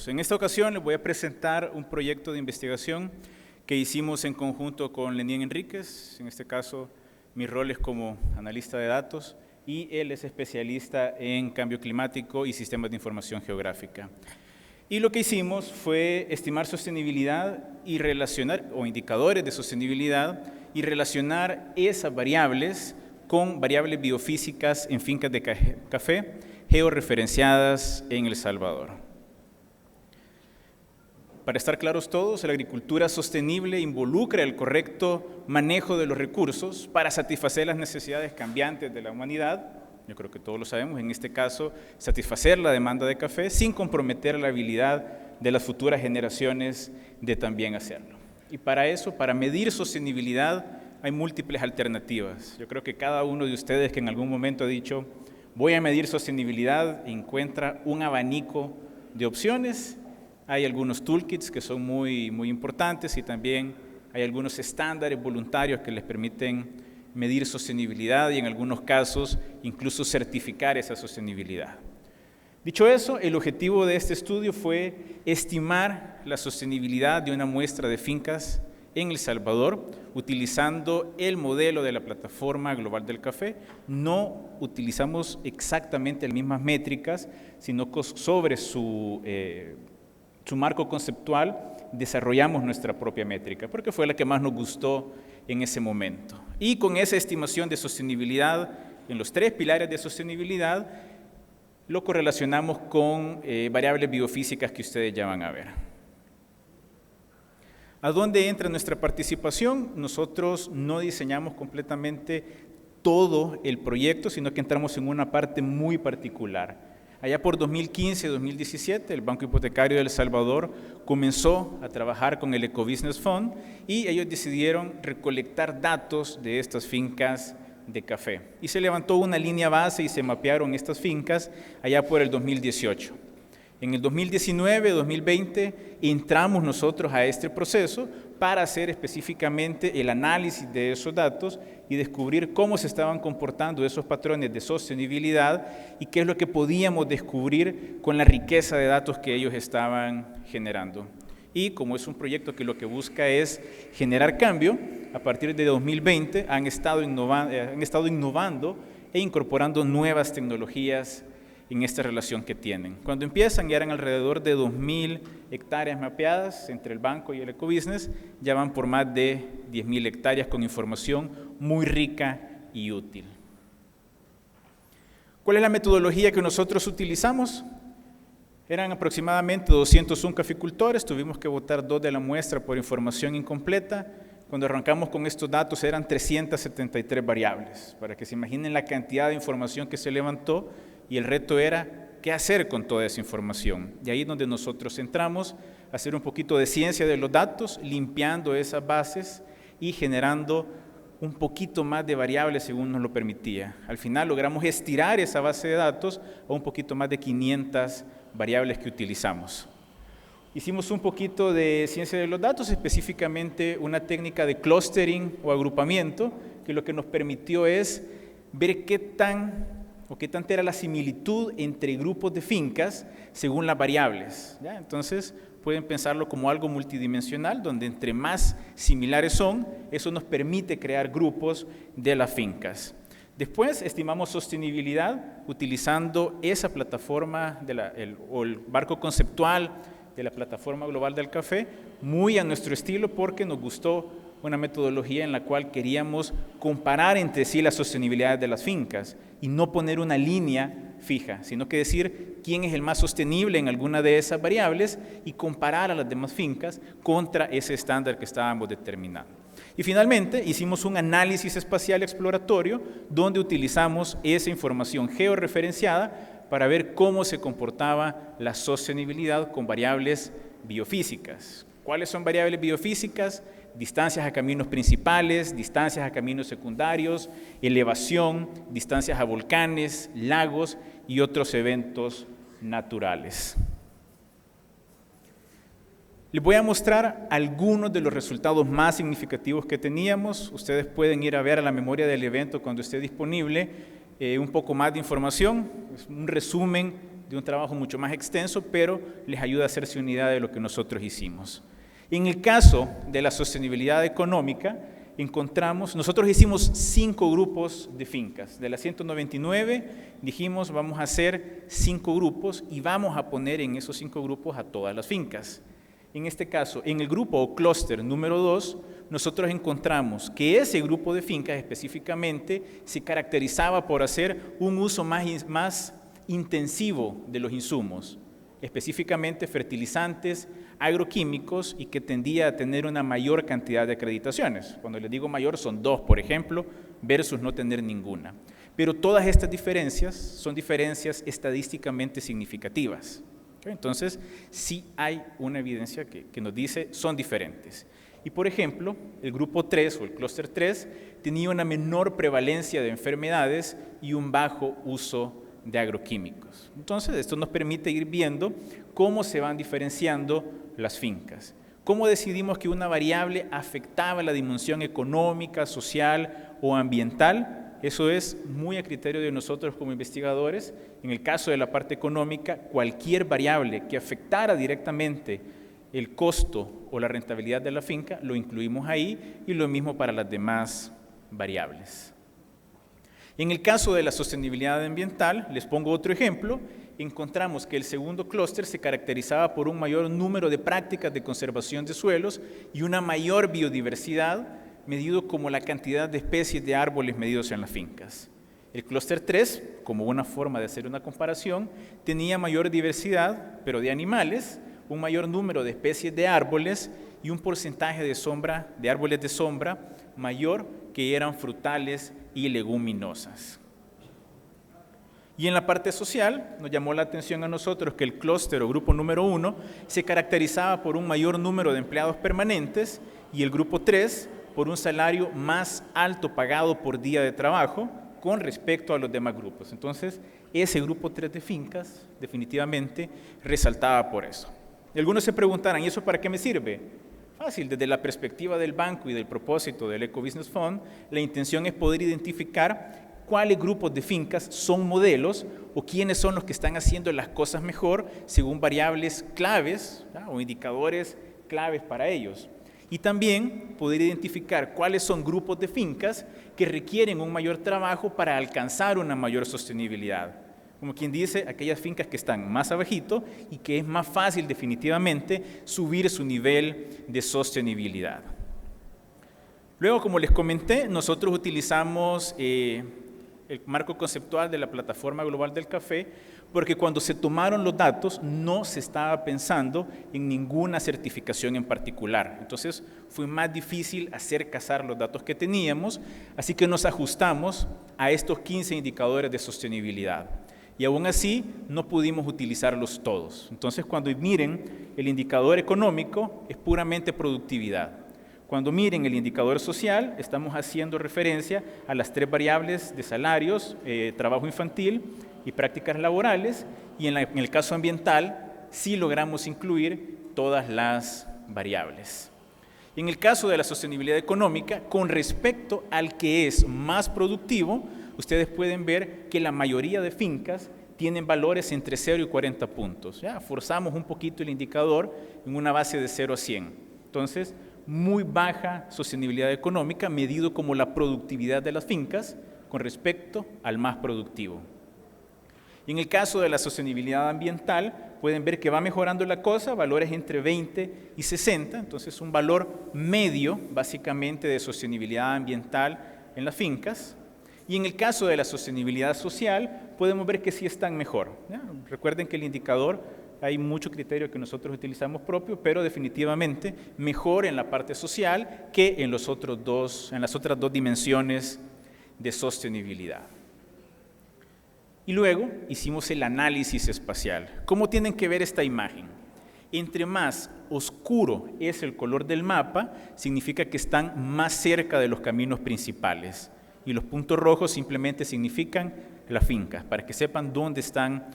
En esta ocasión les voy a presentar un proyecto de investigación que hicimos en conjunto con Lenín Enríquez. En este caso, mi rol es como analista de datos y él es especialista en cambio climático y sistemas de información geográfica. Y lo que hicimos fue estimar sostenibilidad y relacionar, o indicadores de sostenibilidad, y relacionar esas variables con variables biofísicas en fincas de café georreferenciadas en El Salvador. Para estar claros todos, la agricultura sostenible involucra el correcto manejo de los recursos para satisfacer las necesidades cambiantes de la humanidad. Yo creo que todos lo sabemos, en este caso, satisfacer la demanda de café sin comprometer la habilidad de las futuras generaciones de también hacerlo. Y para eso, para medir sostenibilidad, hay múltiples alternativas. Yo creo que cada uno de ustedes que en algún momento ha dicho, voy a medir sostenibilidad, encuentra un abanico de opciones. Hay algunos toolkits que son muy importantes y también hay algunos estándares voluntarios que les permiten medir sostenibilidad y en algunos casos incluso certificar esa sostenibilidad. Dicho eso, el objetivo de este estudio fue estimar la sostenibilidad de una muestra de fincas en El Salvador utilizando el modelo de la Plataforma Global del Café. No utilizamos exactamente las mismas métricas, sino que sobre su marco conceptual desarrollamos nuestra propia métrica, porque fue la que más nos gustó en ese momento. Y con esa estimación de sostenibilidad, en los 3 pilares de sostenibilidad, lo correlacionamos con variables biofísicas que ustedes ya van a ver. ¿A dónde entra nuestra participación? Nosotros no diseñamos completamente todo el proyecto, sino que entramos en una parte muy particular. Allá por 2015-2017, el Banco Hipotecario de El Salvador comenzó a trabajar con el Ecobusiness Fund y ellos decidieron recolectar datos de estas fincas de café. Y se levantó una línea base y se mapearon estas fincas allá por el 2018. En el 2019-2020 entramos nosotros a este proceso para hacer específicamente el análisis de esos datos y descubrir cómo se estaban comportando esos patrones de sostenibilidad y qué es lo que podíamos descubrir con la riqueza de datos que ellos estaban generando. Y como es un proyecto que lo que busca es generar cambio, a partir de 2020 han estado innovando e incorporando nuevas tecnologías en esta relación que tienen. Cuando empiezan ya eran alrededor de 2.000 hectáreas mapeadas entre el banco y el ecobusiness, ya van por más de 10.000 hectáreas con información muy rica y útil. ¿Cuál es la metodología que nosotros utilizamos? Eran aproximadamente 201 caficultores, tuvimos que votar 2 de la muestra por información incompleta. Cuando arrancamos con estos datos eran 373 variables, para que se imaginen la cantidad de información que se levantó. Y el reto era, ¿qué hacer con toda esa información? Y ahí es donde nosotros entramos a hacer un poquito de ciencia de los datos, limpiando esas bases y generando un poquito más de variables según nos lo permitía. Al final logramos estirar esa base de datos a un poquito más de 500 variables que utilizamos. Hicimos un poquito de ciencia de los datos, específicamente una técnica de clustering o agrupamiento, que lo que nos permitió es ver qué tanta era la similitud entre grupos de fincas según las variables, ¿ya? Entonces pueden pensarlo como algo multidimensional, donde entre más similares son, eso nos permite crear grupos de las fincas. Después estimamos sostenibilidad utilizando esa plataforma o el marco conceptual de la Plataforma Global del Café, muy a nuestro estilo porque nos gustó una metodología en la cual queríamos comparar entre sí la sostenibilidad de las fincas y no poner una línea fija, sino que decir quién es el más sostenible en alguna de esas variables y comparar a las demás fincas contra ese estándar que estábamos determinando. Y finalmente hicimos un análisis espacial exploratorio donde utilizamos esa información georreferenciada para ver cómo se comportaba la sostenibilidad con variables biofísicas. ¿Cuáles son variables biofísicas? Distancias a caminos principales, distancias a caminos secundarios, elevación, distancias a volcanes, lagos y otros eventos naturales. Les voy a mostrar algunos de los resultados más significativos que teníamos. Ustedes pueden ir a ver a la memoria del evento cuando esté disponible un poco más de información. Es un resumen de un trabajo mucho más extenso, pero les ayuda a hacerse una idea de lo que nosotros hicimos. En el caso de la sostenibilidad económica, nosotros hicimos 5 grupos de fincas. De las 199 dijimos vamos a hacer 5 grupos y vamos a poner en esos 5 grupos a todas las fincas. En este caso, en el grupo o clúster número 2, nosotros encontramos que ese grupo de fincas específicamente se caracterizaba por hacer un uso más intensivo de los insumos, específicamente fertilizantes, agroquímicos, y que tendía a tener una mayor cantidad de acreditaciones. Cuando les digo mayor son 2, por ejemplo, versus no tener ninguna. Pero todas estas diferencias son diferencias estadísticamente significativas. Entonces, sí hay una evidencia que nos dice son diferentes. Y por ejemplo, el grupo 3 o el clúster 3 tenía una menor prevalencia de enfermedades y un bajo uso de agroquímicos. Entonces, esto nos permite ir viendo cómo se van diferenciando las fincas. ¿Cómo decidimos que una variable afectaba la dimensión económica, social o ambiental? Eso es muy a criterio de nosotros como investigadores. En el caso de la parte económica, cualquier variable que afectara directamente el costo o la rentabilidad de la finca, lo incluimos ahí, y lo mismo para las demás variables. En el caso de la sostenibilidad ambiental, les pongo otro ejemplo. Encontramos que el segundo clúster se caracterizaba por un mayor número de prácticas de conservación de suelos y una mayor biodiversidad, medido como la cantidad de especies de árboles medidos en las fincas. El clúster 3, como una forma de hacer una comparación, tenía mayor diversidad, pero de animales, un mayor número de especies de árboles y un porcentaje de árboles de sombra mayor que eran frutales y leguminosas. Y en la parte social, nos llamó la atención a nosotros que el clúster o grupo número 1 se caracterizaba por un mayor número de empleados permanentes y el grupo 3 por un salario más alto pagado por día de trabajo con respecto a los demás grupos. Entonces, ese grupo 3 de fincas definitivamente resaltaba por eso. Y algunos se preguntarán, ¿y eso para qué me sirve? Fácil, desde la perspectiva del banco y del propósito del Eco Business Fund, la intención es poder identificar cuáles grupos de fincas son modelos o quiénes son los que están haciendo las cosas mejor según variables claves, ¿verdad?, o indicadores claves para ellos. Y también poder identificar cuáles son grupos de fincas que requieren un mayor trabajo para alcanzar una mayor sostenibilidad. Como quien dice, aquellas fincas que están más abajito y que es más fácil definitivamente subir su nivel de sostenibilidad. Luego, como les comenté, nosotros utilizamos el marco conceptual de la Plataforma Global del Café, porque cuando se tomaron los datos no se estaba pensando en ninguna certificación en particular. Entonces fue más difícil hacer casar los datos que teníamos, así que nos ajustamos a estos 15 indicadores de sostenibilidad. Y aún así no pudimos utilizarlos todos. Entonces, cuando miren el indicador económico, es puramente productividad. Cuando miren el indicador social, estamos haciendo referencia a las 3 variables de salarios, trabajo infantil y prácticas laborales, y en el caso ambiental sí logramos incluir todas las variables. En el caso de la sostenibilidad económica, con respecto al que es más productivo, ustedes pueden ver que la mayoría de fincas tienen valores entre 0 y 40 puntos. ¿Ya? Forzamos un poquito el indicador en una base de 0 a 100. Entonces, muy baja sostenibilidad económica medido como la productividad de las fincas con respecto al más productivo. Y en el caso de la sostenibilidad ambiental, pueden ver que va mejorando la cosa, valores entre 20 y 60, entonces un valor medio básicamente de sostenibilidad ambiental en las fincas. Y en el caso de la sostenibilidad social, podemos ver que sí están mejor. ¿Ya? Recuerden que el indicador, hay mucho criterio que nosotros utilizamos propio, pero definitivamente mejor en la parte social que en las otras dos dimensiones de sostenibilidad. Y luego hicimos el análisis espacial. ¿Cómo tienen que ver esta imagen? Entre más oscuro es el color del mapa, significa que están más cerca de los caminos principales. Y los puntos rojos simplemente significan las fincas, para que sepan dónde están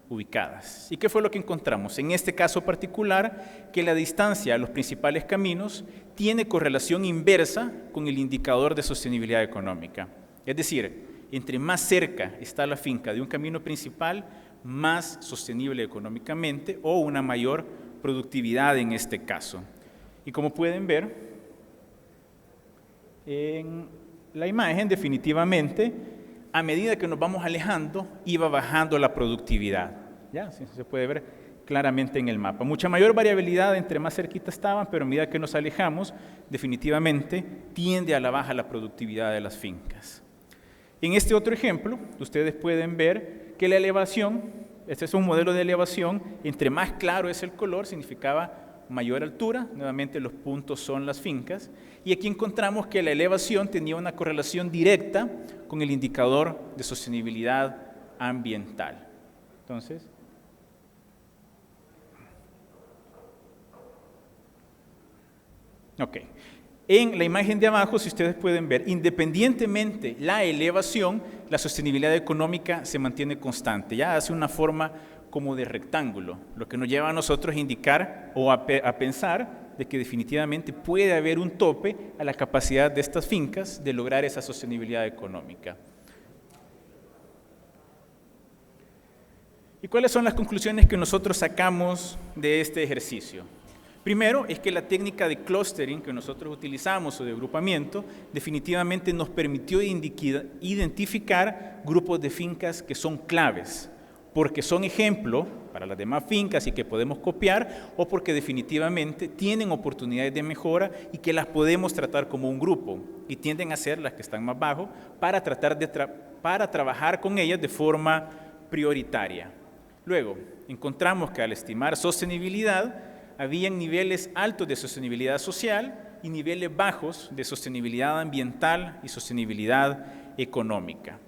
ubicadas. ¿Y qué fue lo que encontramos? En este caso particular, que la distancia a los principales caminos tiene correlación inversa con el indicador de sostenibilidad económica. Es decir, entre más cerca está la finca de un camino principal, más sostenible económicamente o una mayor productividad en este caso. Y como pueden ver en la imagen, definitivamente, a medida que nos vamos alejando, iba bajando la productividad. ¿Ya? Sí, se puede ver claramente en el mapa. Mucha mayor variabilidad entre más cerquita estaban, pero a medida que nos alejamos, definitivamente tiende a la baja la productividad de las fincas. En este otro ejemplo, ustedes pueden ver que la elevación, este es un modelo de elevación, entre más claro es el color, significaba mayor altura, nuevamente los puntos son las fincas, y aquí encontramos que la elevación tenía una correlación directa con el indicador de sostenibilidad ambiental. Entonces, ok. En la imagen de abajo, si ustedes pueden ver, independientemente la elevación, la sostenibilidad económica se mantiene constante, ya hace una forma como de rectángulo, lo que nos lleva a nosotros a indicar o a pensar de que definitivamente puede haber un tope a la capacidad de estas fincas de lograr esa sostenibilidad económica. ¿Y cuáles son las conclusiones que nosotros sacamos de este ejercicio? Primero, es que la técnica de clustering que nosotros utilizamos o de agrupamiento definitivamente nos permitió identificar grupos de fincas que son claves, porque son ejemplo para las demás fincas y que podemos copiar, o porque definitivamente tienen oportunidades de mejora y que las podemos tratar como un grupo, y tienden a ser las que están más abajo para trabajar con ellas de forma prioritaria. Luego, encontramos que al estimar sostenibilidad, habían niveles altos de sostenibilidad social y niveles bajos de sostenibilidad ambiental y sostenibilidad económica.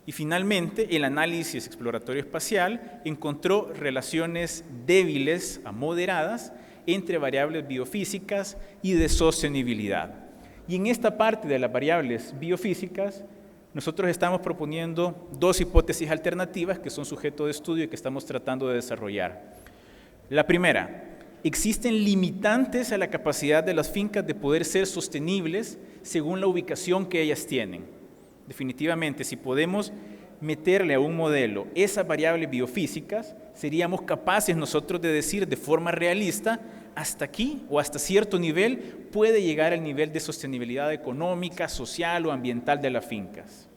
Y finalmente, el análisis exploratorio espacial encontró relaciones débiles a moderadas entre variables biofísicas y de sostenibilidad. Y en esta parte de las variables biofísicas, nosotros estamos proponiendo dos hipótesis alternativas que son sujeto de estudio y que estamos tratando de desarrollar. La primera, existen limitantes a la capacidad de las fincas de poder ser sostenibles según la ubicación que ellas tienen. Definitivamente, si podemos meterle a un modelo esas variables biofísicas, seríamos capaces nosotros de decir de forma realista, hasta aquí o hasta cierto nivel puede llegar al nivel de sostenibilidad económica, social o ambiental de las fincas.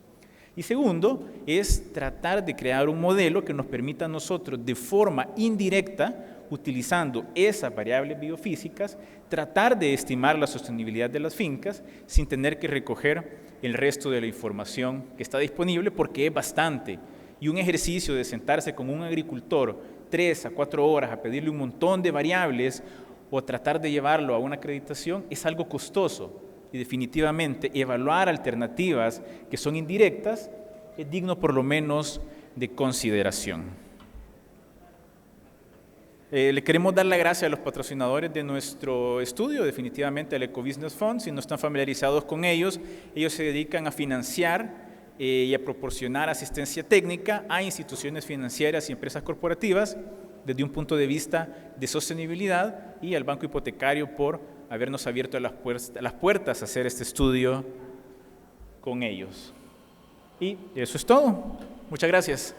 Y segundo, es tratar de crear un modelo que nos permita a nosotros de forma indirecta, utilizando esas variables biofísicas, tratar de estimar la sostenibilidad de las fincas sin tener que recoger el resto de la información que está disponible, porque es bastante. Y un ejercicio de sentarse con un agricultor 3 a 4 horas a pedirle un montón de variables o tratar de llevarlo a una acreditación es algo costoso. Y definitivamente evaluar alternativas que son indirectas es digno por lo menos de consideración. Le queremos dar las gracias a los patrocinadores de nuestro estudio, definitivamente al Ecobusiness Fund. Si no están familiarizados con ellos, ellos se dedican a financiar y a proporcionar asistencia técnica a instituciones financieras y empresas corporativas desde un punto de vista de sostenibilidad, y al Banco Hipotecario por habernos abierto las puertas a hacer este estudio con ellos. Y eso es todo. Muchas gracias.